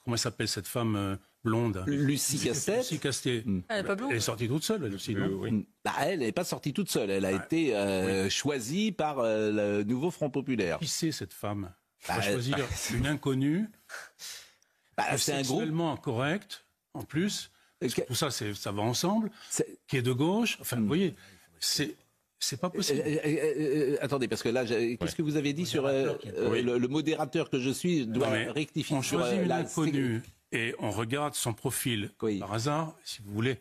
comment s'appelle cette femme blonde? Lucie Castet. Lucie Castet. Elle est pas blonde. Elle est sortie toute seule, elle aussi, non? Oui. Bah, elle n'est pas sortie toute seule. Elle a été choisie par le nouveau Front Populaire. Qui c'est cette femme? Bah, On va choisir une inconnue, c'est un groupe sexuellement correcte, en plus. Tout ça, ça va ensemble. Qui est de gauche. Enfin, vous voyez, c'est pas possible. Attendez, parce que là, qu'est-ce que vous avez dit sur le modérateur que je suis doit rectifier. On choisit une inconnue et on regarde son profil. Par hasard, si vous voulez,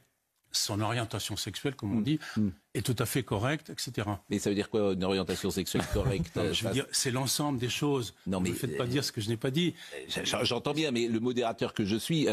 son orientation sexuelle, comme on dit, est tout à fait correcte, etc. Mais ça veut dire quoi, une orientation sexuelle correcte? Je veux dire, c'est l'ensemble des choses. Non, mais ne me faites pas dire ce que je n'ai pas dit. J'entends bien, mais le modérateur que je suis...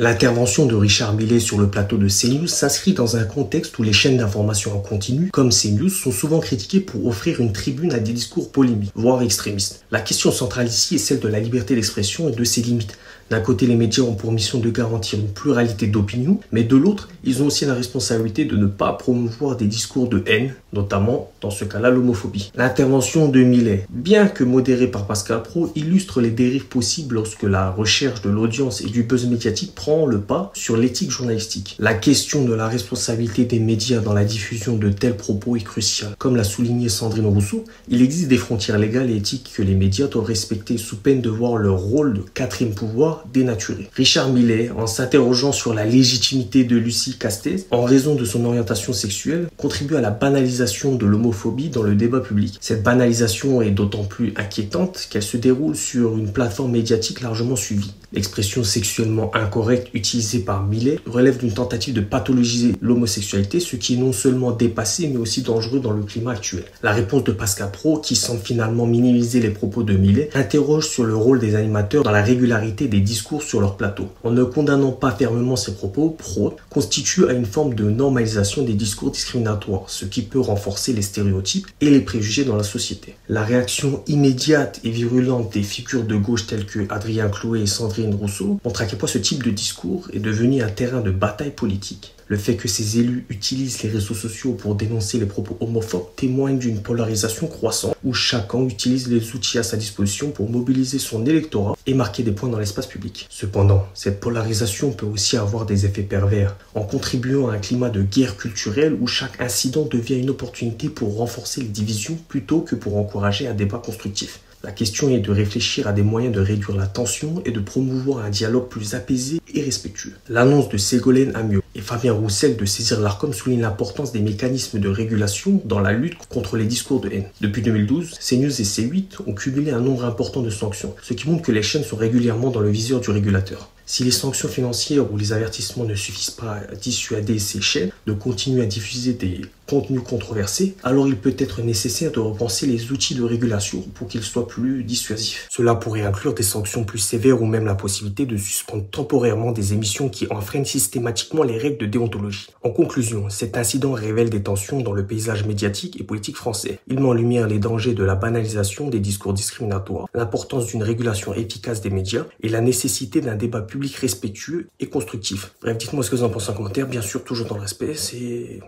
L'intervention de Richard Millet sur le plateau de CNews s'inscrit dans un contexte où les chaînes d'information en continu, comme CNews, sont souvent critiquées pour offrir une tribune à des discours polémiques, voire extrémistes. La question centrale ici est celle de la liberté d'expression et de ses limites. D'un côté, les médias ont pour mission de garantir une pluralité d'opinions, mais de l'autre, ils ont aussi la responsabilité de ne pas promouvoir des discours de haine, notamment, dans ce cas-là, l'homophobie. L'intervention de Millet, bien que modérée par Pascal Praud, illustre les dérives possibles lorsque la recherche de l'audience et du buzz médiatique prend le pas sur l'éthique journalistique. La question de la responsabilité des médias dans la diffusion de tels propos est cruciale. Comme l'a souligné Sandrine Rousseau, il existe des frontières légales et éthiques que les médias doivent respecter sous peine de voir leur rôle de quatrième pouvoir dénaturé. Richard Millet, en s'interrogeant sur la légitimité de Lucie Castet, en raison de son orientation sexuelle, contribue à la banalisation de l'homophobie dans le débat public. Cette banalisation est d'autant plus inquiétante qu'elle se déroule sur une plateforme médiatique largement suivie. L'expression sexuellement incorrecte utilisée par Millet relève d'une tentative de pathologiser l'homosexualité, ce qui est non seulement dépassé mais aussi dangereux dans le climat actuel. La réponse de Pascal Praud, qui semble finalement minimiser les propos de Millet, interroge sur le rôle des animateurs dans la régularité des discours sur leur plateau. En ne condamnant pas fermement ces propos, Praud constitue à une forme de normalisation des discours discriminatoires, ce qui peut renforcer les stéréotypes et les préjugés dans la société. La réaction immédiate et virulente des figures de gauche telles que Adrien Chloé et Sandrine Rousseau montre à quel point ce type de discours est devenu un terrain de bataille politique. Le fait que ces élus utilisent les réseaux sociaux pour dénoncer les propos homophobes témoigne d'une polarisation croissante où chacun utilise les outils à sa disposition pour mobiliser son électorat et marquer des points dans l'espace public. Cependant, cette polarisation peut aussi avoir des effets pervers, en contribuant à un climat de guerre culturelle où chaque incident devient une opportunité pour renforcer les divisions plutôt que pour encourager un débat constructif. La question est de réfléchir à des moyens de réduire la tension et de promouvoir un dialogue plus apaisé et respectueux. L'annonce de Ségolène Amiot et Fabien Roussel de saisir l'Arcom souligne l'importance des mécanismes de régulation dans la lutte contre les discours de haine. Depuis 2012, CNews et C8 ont cumulé un nombre important de sanctions, ce qui montre que les chaînes sont régulièrement dans le viseur du régulateur. Si les sanctions financières ou les avertissements ne suffisent pas à dissuader ces chaînes de continuer à diffuser des contenus controversés, alors il peut être nécessaire de repenser les outils de régulation pour qu'ils soient plus dissuasifs. Cela pourrait inclure des sanctions plus sévères ou même la possibilité de suspendre temporairement des émissions qui enfreignent systématiquement les règles de déontologie. En conclusion, cet incident révèle des tensions dans le paysage médiatique et politique français. Il met en lumière les dangers de la banalisation des discours discriminatoires, l'importance d'une régulation efficace des médias et la nécessité d'un débat public respectueux et constructif. Bref, dites-moi ce que vous en pensez en commentaire. Bien sûr, toujours dans le respect, c'est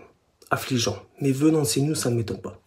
affligeant. Mais venant de CNews, ça ne m'étonne pas.